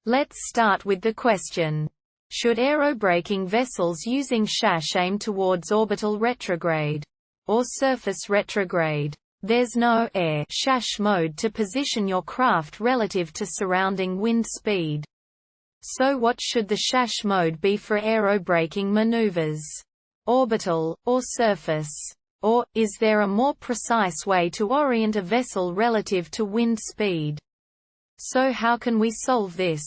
Let's start with the question. Should aerobraking vessels using SAS aim towards orbital retrograde or surface retrograde? There's no air SAS mode to position your craft relative to surrounding wind speed. So what should the SAS mode be for aerobraking maneuvers? Orbital, or surface? Or, is there a more precise way to orient a vessel relative to wind speed? So how can we solve this?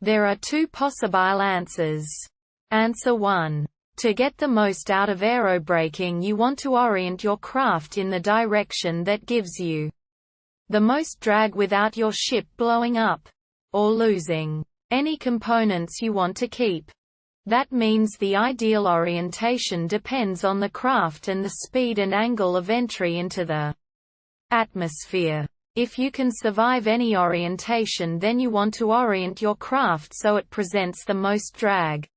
There are two possible answers. Answer 1. To get the most out of aerobraking, you want to orient your craft in the direction that gives you the most drag without your ship blowing up or losing any components you want to keep. That means the ideal orientation depends on the craft and the speed and angle of entry into the atmosphere. If you can survive any orientation, then you want to orient your craft so it presents the most drag.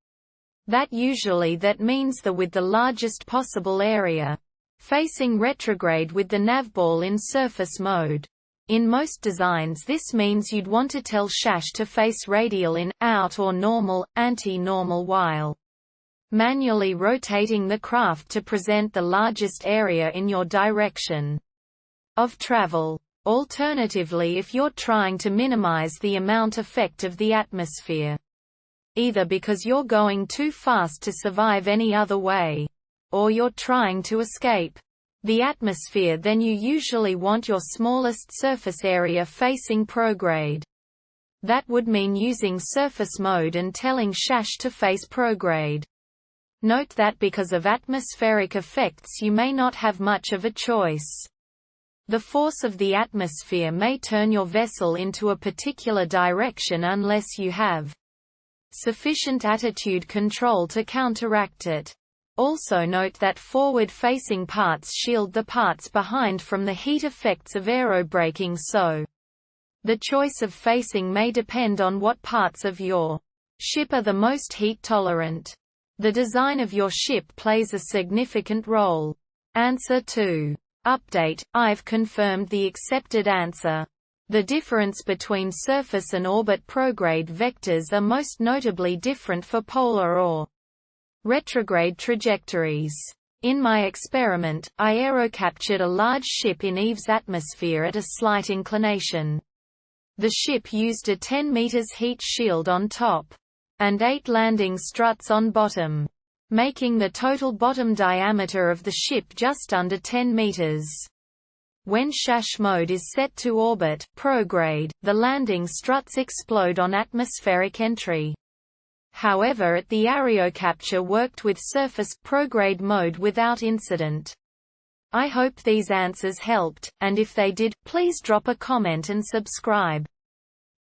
That means with the largest possible area. Facing retrograde with the navball in surface mode. In most designs this means you'd want to tell SAS to face radial in, out or normal, anti-normal while manually rotating the craft to present the largest area in your direction of travel. Alternatively, if you're trying to minimize the amount effect of the atmosphere, either because you're going too fast to survive any other way, or you're trying to escape the atmosphere, then you usually want your smallest surface area facing prograde. That would mean using surface mode and telling SAS to face prograde. Note that because of atmospheric effects you may not have much of a choice. The force of the atmosphere may turn your vessel into a particular direction unless you have sufficient attitude control to counteract it. Also note that forward-facing parts shield the parts behind from the heat effects of aerobraking, so the choice of facing may depend on what parts of your ship are the most heat-tolerant. The design of your ship plays a significant role. Answer 2. Update: I've confirmed the accepted answer. The difference between surface and orbit prograde vectors are most notably different for polar or retrograde trajectories. In my experiment, I aerocaptured a large ship in Eve's atmosphere at a slight inclination. The ship used a 10 meters heat shield on top and 8 landing struts on bottom, making the total bottom diameter of the ship just under 10 meters. When SAS mode is set to orbit prograde, the landing struts explode on atmospheric entry. However, the aerocapture worked with surface prograde mode without incident. I hope these answers helped, and if they did, please drop a comment and subscribe.